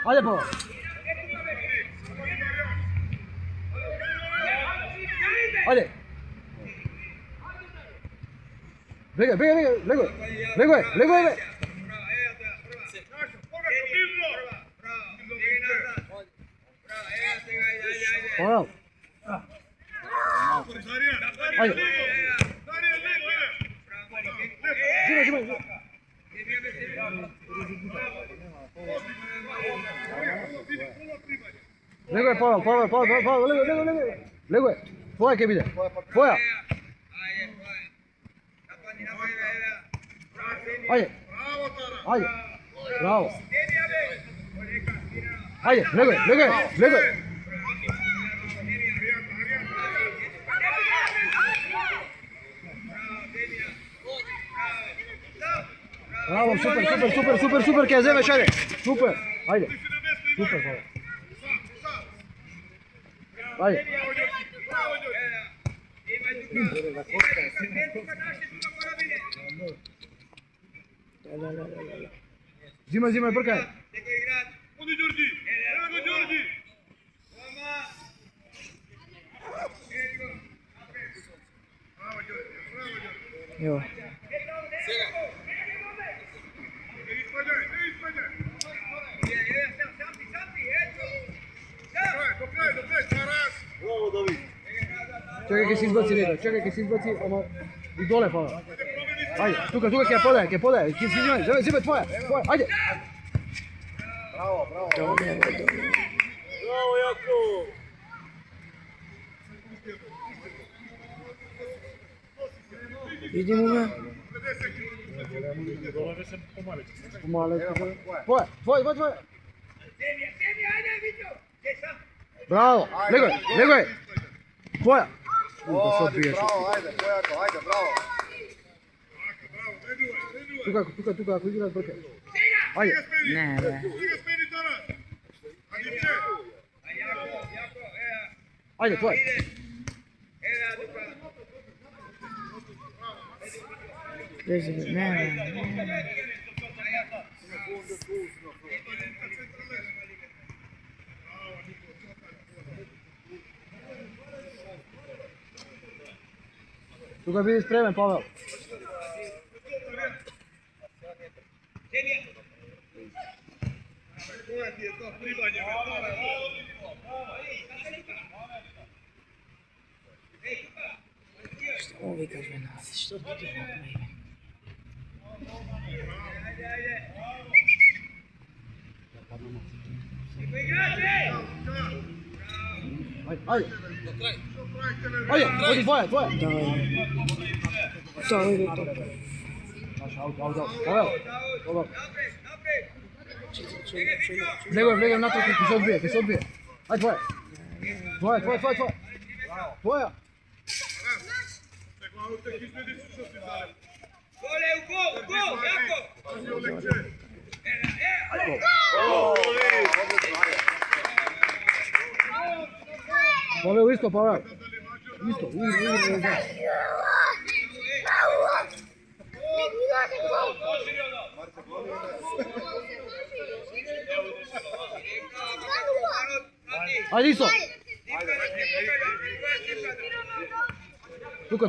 Ajde, Pavel. Ajde. Begaj. Pavel. Ajde. Zimaj. Legoj, Pavel, legoj. Tvoja ke vide. Tvoja. Ajde. Bravo. Ajde, legoj. Bravo, super, ke zemeš, ajde. Super, ajde. Super, Pavel. Ajde. Zimaj, brkaj. Evo. Čekaj, kaj si izbaci, ono, i dole, Pavel. Ajde, tuka, ke podaje, zime tvoja, ajde. Bravo. Bravo, Jako. Vidimo me. Tvoja. Bravo, legoj. Tvoja. Bravo, ajde, bravo. Tuka, ako igraš brke. Ajde. Ne. Ajde, tvoja. Ne. Tuka bili spremen, Pavel. Što vikaš me nas? Što ti ti napravi? Ajde, odi tvoja. Давай до тока. Pavel. Legoj natrag, ti se odbije. Ajde, tvoja. Tvoja. Pavel, isto, Pavel. Isto. Ajde, isto. Tuka.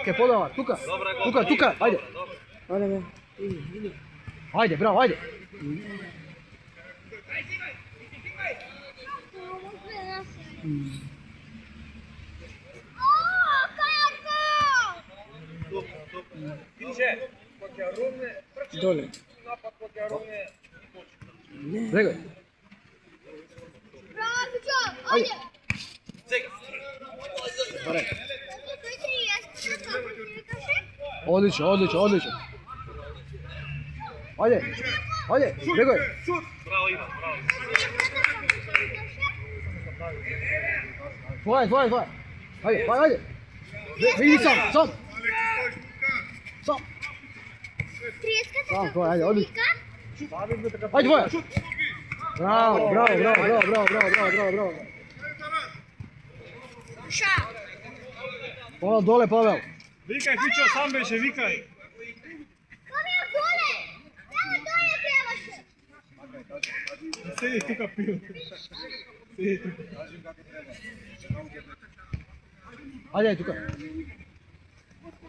Ke podava, tuka. Ajde. Ajde me. Ajde, bravo, ajde. Доле. Legoj. Ajde. Odlično. Ajde, legoj. Bravo, Ivan, Tvoja. Ajde. Vidi sam. Sam, tvoja, ajde, odlično. Ajde, tvoja. Bravo. Pavel, dole, Pavel. Vikaj, Fićo, sam beše, vikaj. Pavel, dole! Tamo dole trebaše! Седи тука пил. Седи тука. Ајде тука.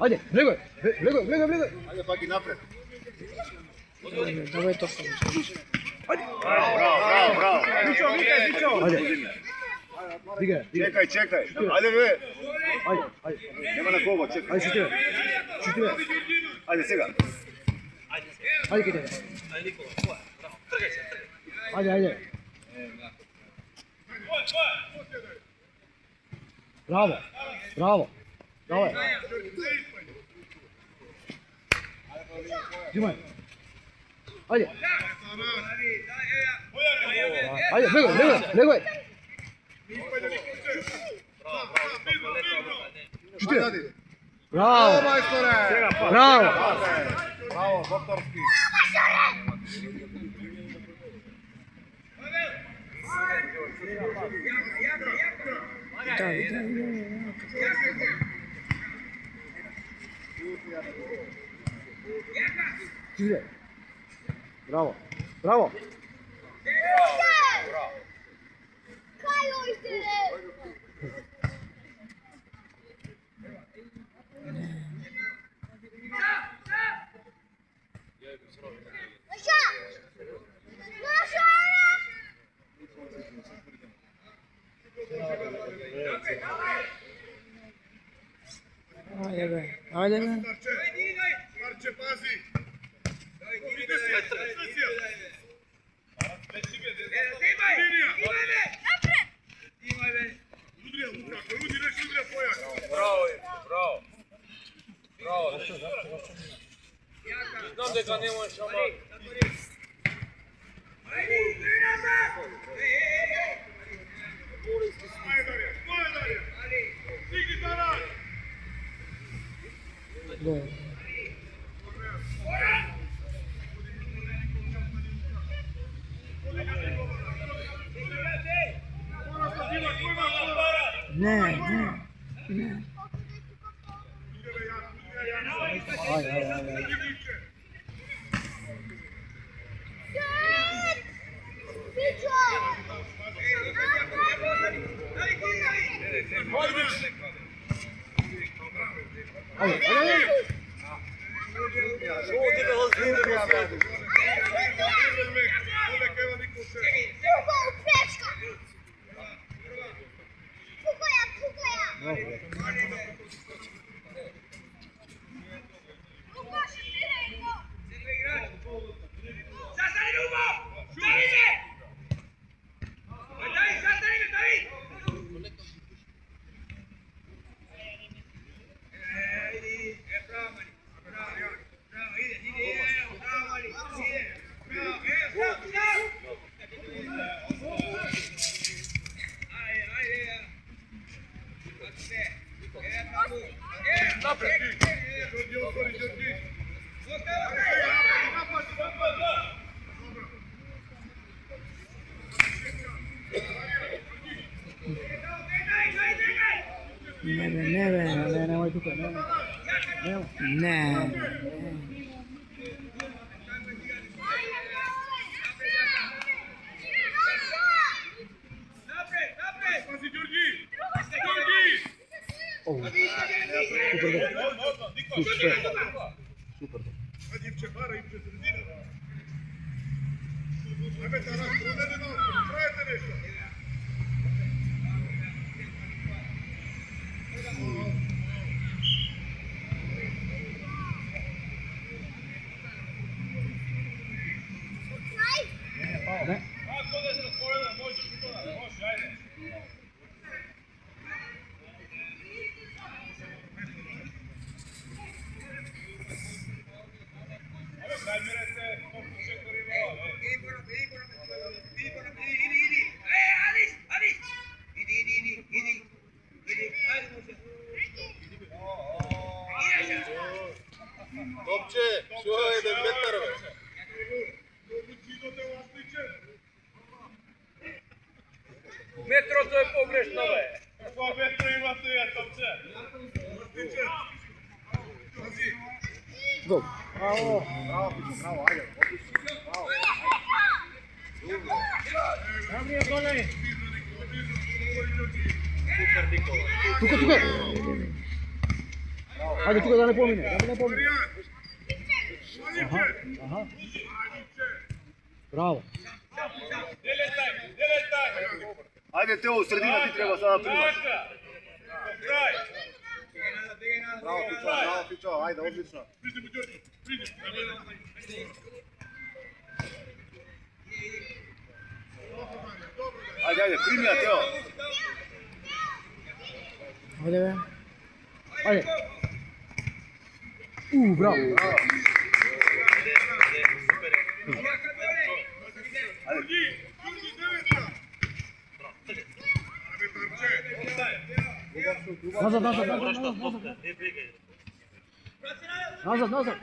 Ајде, влегој. Ајде пак и напред. Давај топка. Браво. Вичо, викај, Вичо. Ајде. Дигај. Чекај. Ајде бе. Ајде. Нема на кого, чекај. Ајде шутиве. Ајде сега. Ајде ките. Ајде. Браво. Давај. Димај. Ајде. Ајде, влегој. Шутиве. Браво. Мајсторе. Браво. Браво, докторски. Шутиве. Браво. Ајде бе. Марче, пази. Знам дека не можеш, ама... Не. Ајде. Немој тука, Не. Супер. Топче, што е 1 метар бе? Метрото е погрешно, бе. Какво метро има тоја, Топче? Гол. Браво, ајде. Тука, тука. Ајде тука да не помине, да не помине. Аха. Браво. Ајде Тео, у средина ти треба сега да примаш. Браво Фичо, ајде, одлично. Ајде, прими ја Тео. Ајде бе. Ајде. Браво. Назад.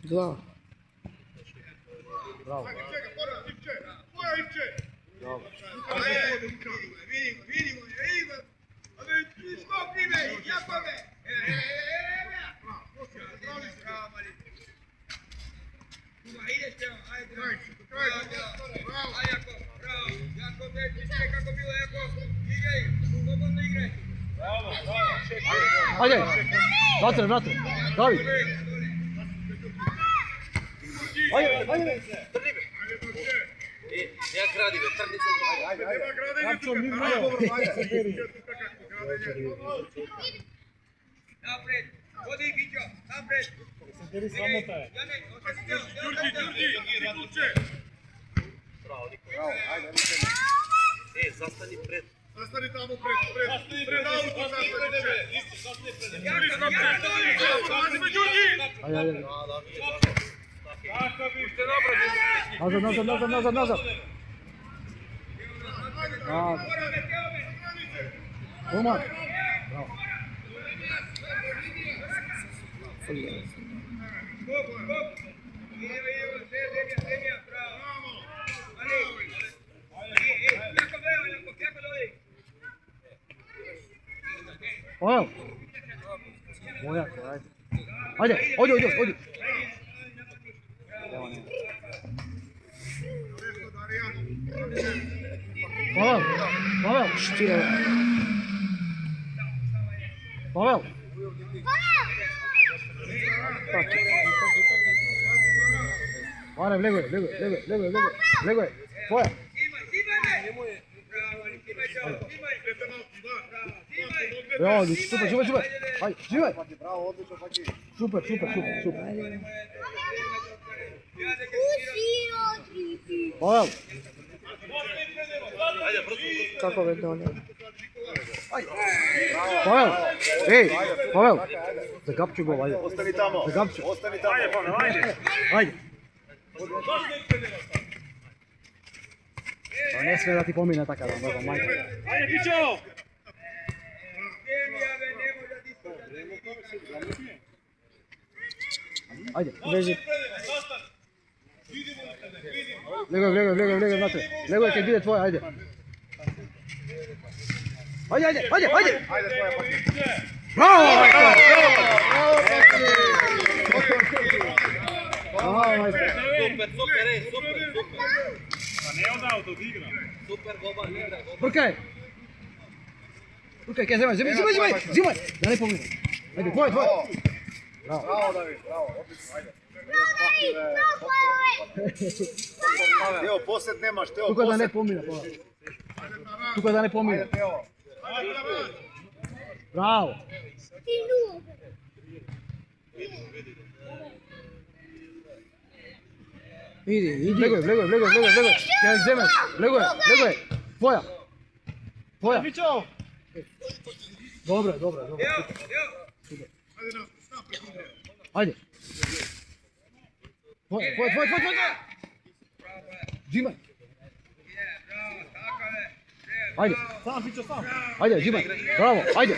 Два. Браво. Ајде. Вратре. Давид. Ајде. Ја гради бе, трни се. Напред, води Вичо, напред. Сбери срамота е. Браво, ајде. Застани пред. Застани таму пред. Пред ауто застани. Назад. Роман. Браво. Ојде. Ојде. Павел. Штира. Павел. Аре, влегој. Твоја. Браво, супер. Ајде, живеј. Браво, одлично, паки. Супер. Павел. Како бе доле? Павел. Закапчу го, ајде. Остани тамо. Закапчу. Остани тамо. Ајде. Не сме да ти помине така да мајка. Ајде, Вичо! Ајде. Бежи. Влегој, внатре. Влегој, кај биде твоја, ајде. Ајде. Ајде, твоја паки. Браво! Супер. А не од ауто да игра. Супер гоба, игра. Туркај, кај земај. Да не помине. Ајде, твоја. Браво, Давид, браво, одлично, ајде. Тео, посет немаш, Тео, Тука да не посет. помине, Павел. Тео. Браво. Иди. Влегој. Кај земај. Влегој. Твоја. Вичо! Добре. Ајде. Твоја. Джимај. Ајде. Сам, Вичо, сам. Ајде, Джимај. Браво. Ајде.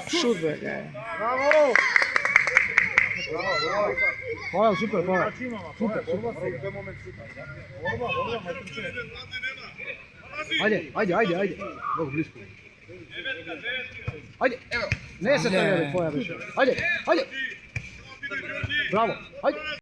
Шут бе. Браво! Павел, супер, Павел. Супер. Ајде. Много близко. Ајде, ево. Не се стави твоја беше. Ајде. Браво. Ајде.